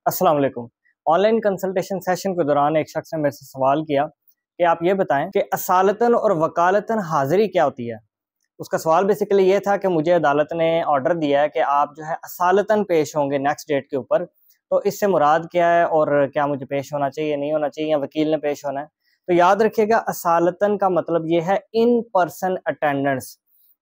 अस्सलाम वालेकुम। Online consultation session के दौरान एक शख्स ने मेरे से सवाल किया कि आप ये बताएं कि असालतन और वकालतन हाज़िरी क्या होती है। उसका सवाल बेसिकली ये था कि मुझे अदालत ने ऑर्डर दिया है कि आप जो है असालतन पेश होंगे नेक्स्ट डेट के ऊपर, तो इससे मुराद क्या है और क्या मुझे पेश होना चाहिए, नहीं होना चाहिए, या वकील ने पेश होना है। तो याद रखिएगा, असालतन का मतलब ये है इन पर्सन अटेंडेंस,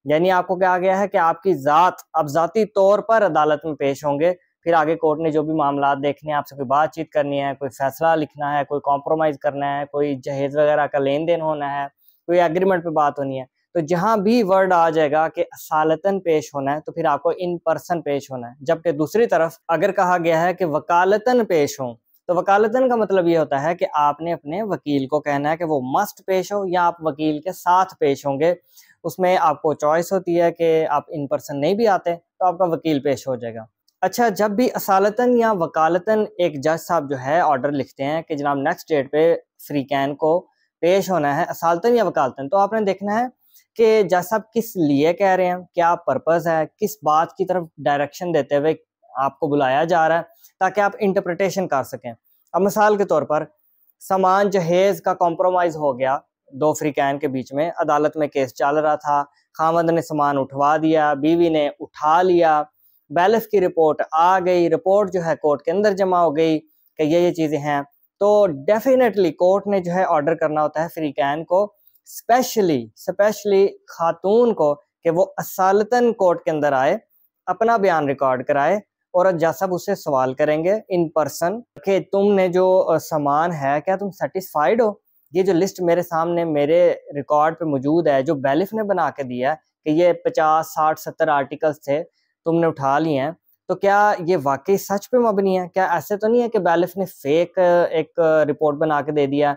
यानी आपको क्या गया है कि आपकी आप ज़ाती तौर पर अदालत में पेश होंगे। फिर आगे कोर्ट ने जो भी मामला देखने हैं, आपसे कोई बातचीत करनी है, कोई फैसला लिखना है, कोई कॉम्प्रोमाइज़ करना है, कोई जहेज़ वगैरह का लेन देन होना है, कोई एग्रीमेंट पे बात होनी है, तो जहां भी वर्ड आ जाएगा कि असालतन पेश होना है, तो फिर आपको इन पर्सन पेश होना है। जबकि दूसरी तरफ अगर कहा गया है कि वकालतन पेश हो, तो वकालतन का मतलब ये होता है कि आपने अपने वकील को कहना है कि वो मस्ट पेश हो, या आप वकील के साथ पेश होंगे। उसमें आपको चॉइस होती है कि आप इन पर्सन नहीं भी आते तो आपका वकील पेश हो जाएगा। अच्छा, जब भी असालतन या वकालतन एक जज साहब जो है ऑर्डर लिखते हैं कि जनाब नेक्स्ट डेट पे फ्री कैन को पेश होना है, असालतन या वकालतन, तो आपने देखना है कि जज साहब किस लिए कह रहे हैं, क्या पर्पस है, किस बात की तरफ डायरेक्शन देते हुए आपको बुलाया जा रहा है, ताकि आप इंटरप्रिटेशन कर सकें। अब मिसाल के तौर पर सामान जहेज का कॉम्प्रोमाइज हो गया दो फ्री कैन के बीच में, अदालत में केस चल रहा था, खामद ने सामान उठवा दिया, बीवी ने उठा लिया, बैलेफ की रिपोर्ट आ गई, रिपोर्ट जो है कोर्ट के अंदर जमा हो गई कि ये चीज़ें हैं, तो डेफिनेटली कोर्ट ने जो है ऑर्डर करना होता है फ्री कैन को, स्पेशली खातून को, कि वो असालतन कोर्ट के अंदर आए, अपना बयान रिकॉर्ड कराए, और जज साहब उससे सवाल करेंगे इन पर्सन कि तुमने जो सामान है, क्या तुम सेटिस्फाइड हो? ये जो लिस्ट मेरे सामने मेरे रिकॉर्ड पे मौजूद है, जो बैलिफ ने बना के दिया है कि ये 50, 60, 70 आर्टिकल्स थे, तुमने उठा लिए हैं, तो क्या ये वाकई सच पे मबनी है? क्या ऐसे तो नहीं है कि बैलिफ ने फेक एक रिपोर्ट बना के दे दिया?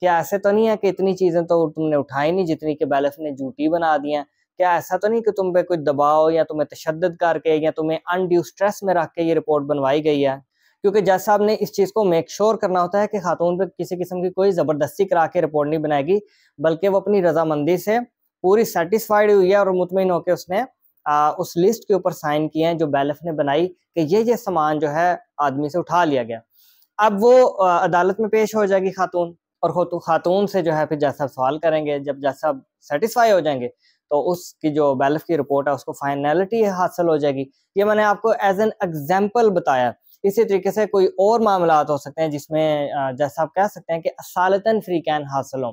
क्या ऐसे तो नहीं है कि इतनी चीज़ें तो तुमने उठाई नहीं जितनी कि बैलिफ ने झूठी बना दी हैं? क्या ऐसा तो नहीं कि तुम पे कोई दबाव या तुम्हें तशद्दुद करके या तुम्हें अनड्यू स्ट्रेस में रख के ये रिपोर्ट बनवाई गई है? क्योंकि जज साहब ने इस चीज़ को मेक श्योर करना होता है कि खातून पे किसी किस्म की कोई ज़बरदस्ती करा के रिपोर्ट नहीं बनाएगी, बल्कि वो अपनी रजामंदी से पूरी सेटिस्फाइड हुई है और मुतमईन होकर उसने उस लिस्ट के ऊपर साइन किए हैं जो बैलिफ ने बनाई कि ये सामान जो है आदमी से उठा लिया गया। अब वो अदालत में पेश हो जाएगी खातून, और खातून से जो है फिर जज साहब सवाल करेंगे। जब जज साहब सेटिस्फाई हो जाएंगे तो उसकी जो बैलिफ की रिपोर्ट है उसको फाइनलिटी हासिल हो जाएगी। ये मैंने आपको एज एन एग्जाम्पल बताया। इसी तरीके से कोई और मामला हो सकते हैं जिसमें जज साहब कह सकते हैं कि असालतन फ्री कैन हासिल हो,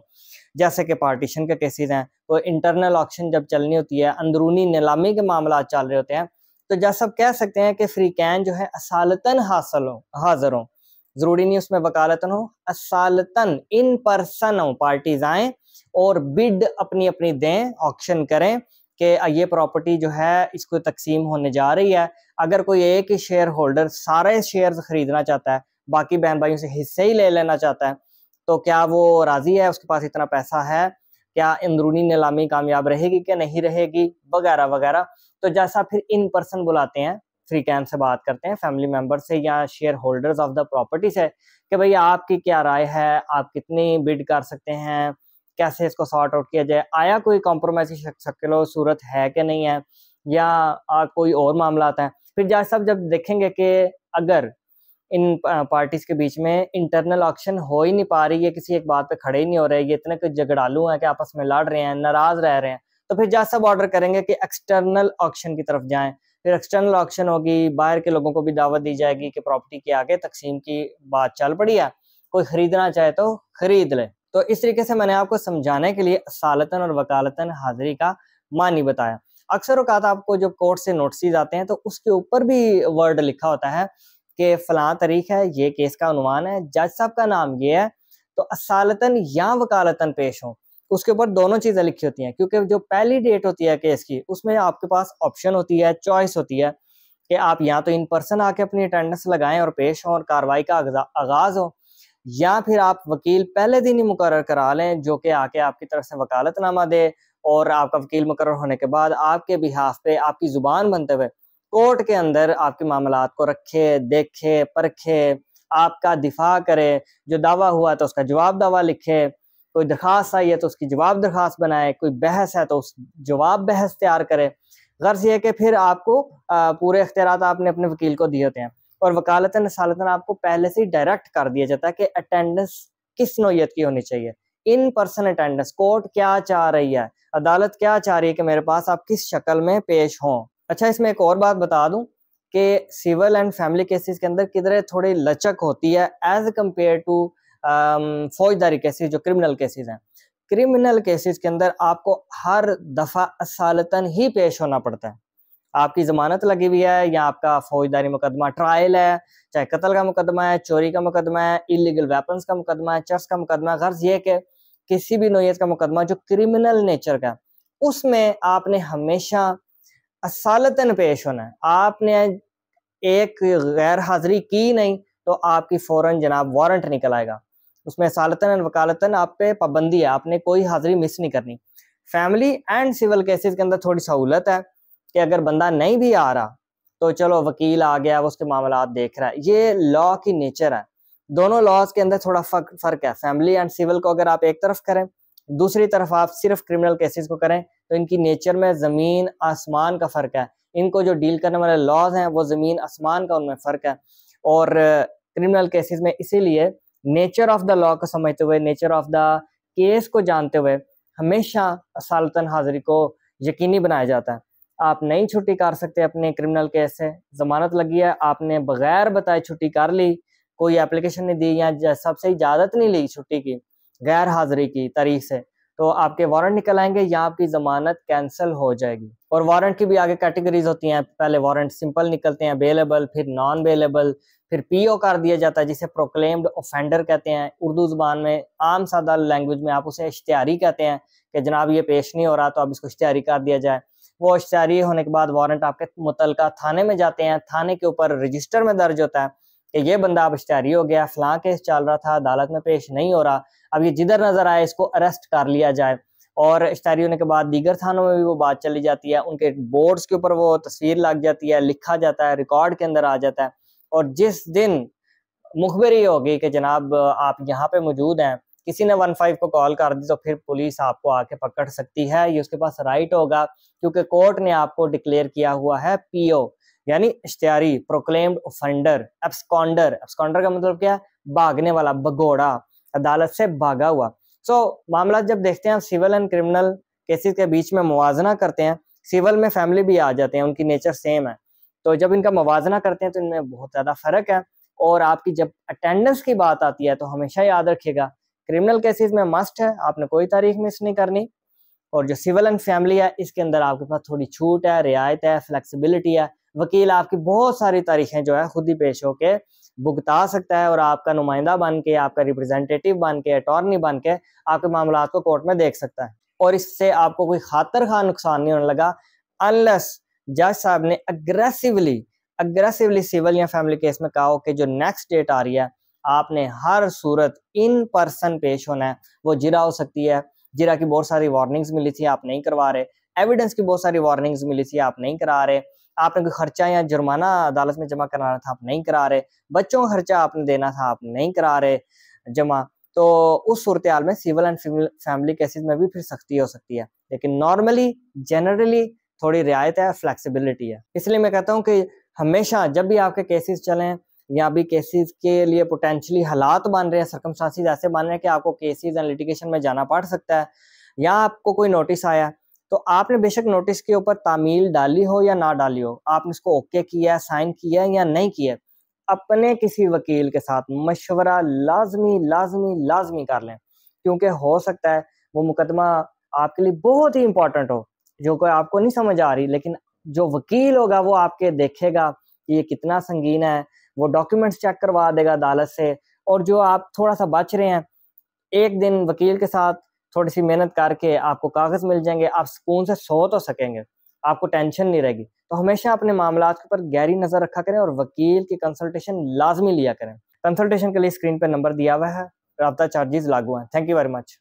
जैसे कि पार्टीशन के केसेस हैं, तो इंटरनल ऑक्शन जब चलनी होती है, अंदरूनी नीलामी के मामला चल रहे होते हैं, तो जज साहब कह सकते हैं कि फ्री कैन जो है असालतन हाजिर हो। जरूरी नहीं उसमें वकालतन हो, असालतन इन पर्सन हो, पार्टीज आए और बिड अपनी अपनी दें, ऑक्शन करें कि ये प्रॉपर्टी जो है इसको तकसीम होने जा रही है। अगर कोई एक ही शेयर होल्डर सारे शेयर्स खरीदना चाहता है, बाकी बहन भाइयों से हिस्से ही ले लेना चाहता है, तो क्या वो राजी है? उसके पास इतना पैसा है? क्या अंदरूनी नीलामी कामयाब रहेगी कि नहीं रहेगी, वगैरह वगैरह। तो जैसा फिर इन पर्सन बुलाते हैं, फ्री कैन से बात करते हैं, फैमिली मेंबर से या share holders of the property से, कि भाई आपकी क्या राय है, आप कितनी बिड कर सकते हैं, कैसे इसको सॉर्ट आउट किया जाए, आया कोई कॉम्प्रोमाइज की शक्ल सूरत है कि नहीं है, या कोई और मामला आता है। फिर जज साहब जब देखेंगे कि अगर इन पार्टीज के बीच में इंटरनल ऑक्शन हो ही नहीं पा रही है, किसी एक बात पे खड़े ही नहीं हो रहे, ये इतने कुछ झगड़ालू हैं कि आपस में लड़ रहे हैं, नाराज रह रहे हैं, तो फिर जज साहब ऑर्डर करेंगे कि एक्सटर्नल ऑक्शन की तरफ जाएं। फिर एक्सटर्नल ऑक्शन होगी, बाहर के लोगों को भी दावत दी जाएगी कि प्रॉपर्टी के आगे तकसीम की बात चल पड़ी है, कोई खरीदना चाहे तो खरीद ले। तो इस तरीके से मैंने आपको समझाने के लिए असालतन और वकालतन हाजिरी का मानी बताया। अक्सर औकात आपको जब कोर्ट से नोटिस आते हैं तो उसके ऊपर भी वर्ड लिखा होता है कि फलां तारीख है, ये केस का उन्वान है, जज साहब का नाम ये है, तो असालतन या वकालतन पेश हो। उसके ऊपर दोनों चीजें लिखी होती हैं, क्योंकि जो पहली डेट होती है केस की, उसमें आपके पास ऑप्शन होती है, चॉइस होती है कि आप या तो इन पर्सन आके अपनी अटेंडेंस लगाएं और पेश हों और कार्रवाई का आगाज हो, या फिर आप वकील पहले दिन ही मुकर्रर करा लें जो कि आके आपकी तरफ से वकालतनामा दे, और आपका वकील मुकर्रर होने के बाद आपके बिहाफ पे आपकी जुबान बनते हुए कोर्ट के अंदर आपके मामलात को रखे, देखे, परखे, आपका दिफा करे, जो दावा हुआ तो उसका जवाब दावा लिखे, कोई दरखास्त आई है तो उसकी जवाब दरखास्त बनाए, कोई बहस है तो उस जवाब बहस तैयार करे। गर्ज ये कि फिर आपको पूरे इख्तियारात आपने अपने वकील को दिए होते हैं, और वकालतन असालतन आपको पहले से ही डायरेक्ट कर दिया जाता है कि अटेंडेंस किस नौयत की होनी चाहिए। इन पर्सन अटेंडेंस, कोर्ट क्या चाह रही है, अदालत क्या चाह रही है कि मेरे पास आप किस शक्ल में पेश हों। अच्छा, इसमें एक और बात बता दूं कि सिविल एंड फैमिली केसेस के अंदर किधर थोड़ी लचक होती है एज कम्पेयर टू फौजदारी केसेस जो क्रिमिनल केसेस हैं। क्रिमिनल केसेस के अंदर आपको हर दफा असालतन ही पेश होना पड़ता है। आपकी जमानत लगी हुई है या आपका फौजदारी मुकदमा ट्रायल है, चाहे कत्ल का मुकदमा है, चोरी का मुकदमा है, इलीगल वेपन्स का मुकदमा है, चर्च का मुकदमा है, गर्ज ये कि किसी भी नौयत का मुकदमा जो क्रिमिनल नेचर का, उसमें आपने हमेशा असालतन पेश होना है। आपने एक गैर हाजिरी की नहीं तो आपकी फौरन जनाब वारंट निकल आएगा। उसमें असालतन और वकालतन आप पे पाबंदी है, आपने कोई हाजिरी मिस नहीं करनी। फैमिली एंड सिविल केसेस के अंदर थोड़ी सहूलत है कि अगर बंदा नहीं भी आ रहा तो चलो वकील आ गया, वो उसके मामला देख रहा है। ये लॉ की नेचर है। दोनों लॉज के अंदर थोड़ा फर्क है। फैमिली एंड सिविल को अगर आप एक तरफ करें, दूसरी तरफ आप सिर्फ क्रिमिनल केसेस को करें, तो इनकी नेचर में जमीन आसमान का फर्क है। इनको जो डील करने वाले लॉज हैं वो जमीन आसमान का उनमें फर्क है। और क्रिमिनल केसेस में इसीलिए नेचर ऑफ द लॉ को समझते हुए, नेचर ऑफ द केस को जानते हुए हमेशा असालतन हाजिरी को यकीनी बनाया जाता है। आप नहीं छुट्टी कर सकते अपने क्रिमिनल केस से। जमानत लगी है, आपने बगैर बताए छुट्टी कर ली, कोई एप्लीकेशन नहीं दी या सबसे इजाजत नहीं ली छुट्टी की गैर हाजिरी की तारीख से, तो आपके वारंट निकल आएंगे या आपकी जमानत कैंसिल हो जाएगी। और वारंट की भी आगे कैटेगरीज होती हैं। पहले वारंट सिंपल निकलते हैं, बेलेबल, फिर नॉन बेलेबल, फिर पीओ कर दिया जाता है जिसे प्रोक्लेम्ड ऑफेंडर कहते हैं। उर्दू जुबान में आम सादा लैंग्वेज में आप उसे इश्तिहारी कहते हैं कि जनाब ये पेश नहीं हो रहा तो अब इसको इश्तिहारी कर दिया जाए। वो इश्तिहारी होने के बाद वारंट आपके मुतलका थाने में जाते हैं। थाने के ऊपर रजिस्टर में दर्ज होता है कि ये बंदा अब इश्तिहारी हो गया, फलां केस चल रहा था, अदालत में पेश नहीं हो रहा, अब ये जिधर नजर आए इसको अरेस्ट कर लिया जाए। और इश्तिहारी होने के बाद दीगर थानों में भी वो बात चली जाती है, उनके बोर्ड्स के ऊपर वो तस्वीर लग जाती है, लिखा जाता है, रिकॉर्ड के अंदर आ जाता है। और जिस दिन मुखबरी होगी कि जनाब आप यहाँ पे मौजूद हैं, किसी ने 15 को कॉल कर दी तो फिर पुलिस आपको आके पकड़ सकती है। ये उसके पास राइट होगा क्योंकि कोर्ट ने आपको डिक्लेयर किया हुआ है पीओ यानी इश्तिहारी, प्रोक्लेम्ड ऑफेंडर, एब्सकॉन्डर। एब्सकॉन्डर का मतलब क्या है? भागने वाला, भगोड़ा, अदालत से भागा हुआ। मामला जब देखते हैं सिविल एंड क्रिमिनल केसेस के बीच में मुवाजना करते हैं, सिविल में फैमिली भी आ जाते हैं, उनकी नेचर सेम है, तो जब इनका मुवाजना करते हैं तो इनमें बहुत ज्यादा फर्क है। और आपकी जब अटेंडेंस की बात आती है तो हमेशा याद रखिएगा क्रिमिनल केसेस में मस्ट है, आपने कोई तारीख मिस नहीं करनी। और जो सिविल एंड फैमिली है इसके अंदर आपके पास थोड़ी छूट है, रियायत है, फ्लेक्सिबिलिटी है। वकील आपकी बहुत सारी तारीखें जो है खुद ही पेश होके भुगता सकता है और आपका नुमाइंदा बन के, आपका रिप्रेजेंटेटिव बन के, अटॉर्नी बन के आपके मामला को कोर्ट में देख सकता है। और इससे आपको कोई खातर खा नुकसान नहीं होने लगा अनलेस जज साहब ने अग्रेसिवली सिविल या फैमिली केस में कहा हो कि जो नेक्स्ट डेट आ रही है आपने हर सूरत इन पर्सन पेश होना है। वो जिरा हो सकती है, जिरा की बहुत सारी वार्निंग्स मिली थी, आप नहीं करवा रहे। एविडेंस की बहुत सारी वार्निंग्स मिली थी, आप नहीं करा रहे। आपने कोई खर्चा या जुर्माना अदालत में जमा कराना था, आप नहीं करा रहे। बच्चों का खर्चा आपने देना था, आप नहीं करा रहे जमा। तो उस सूरत हाल में सिविल एंड फैमिली केसेस में भी फिर सख्ती हो सकती है, लेकिन नॉर्मली जनरली थोड़ी रियायत है, फ्लेक्सिबिलिटी है। इसलिए मैं कहता हूँ कि हमेशा जब भी आपके केसेस चलें या भी केसेस के लिए पोटेंशियली हालात बन रहे हैं, सर्कमस्टांसेस ऐसे बन रहे हैं कि आपको केसेस एंड लिटिगेशन में जाना पड़ सकता है, या आपको कोई नोटिस आया तो आपने बेशक नोटिस के ऊपर तामील डाली हो या ना डाली हो, आपने उसको ओके किया, साइन किया या नहीं किया, अपने किसी वकील के साथ मशवरा लाजमी कर लें, क्योंकि हो सकता है वो मुकदमा आपके लिए बहुत ही इंपॉर्टेंट हो जो कोई आपको नहीं समझ आ रही, लेकिन जो वकील होगा वो आपके देखेगा कि ये कितना संगीन है, वो डॉक्यूमेंट्स चेक करवा देगा अदालत से। और जो आप थोड़ा सा बच रहे हैं, एक दिन वकील के साथ थोड़ी सी मेहनत करके आपको कागज मिल जाएंगे, आप सुकून से सो तो सकेंगे, आपको टेंशन नहीं रहेगी। तो हमेशा अपने मामलात के ऊपर गहरी नजर रखा करें और वकील की कंसल्टेशन लाजमी लिया करें। कंसल्टेशन के लिए स्क्रीन पर नंबर दिया हुआ है, राब्ता चार्जेस लागू हैं। Thank you very much.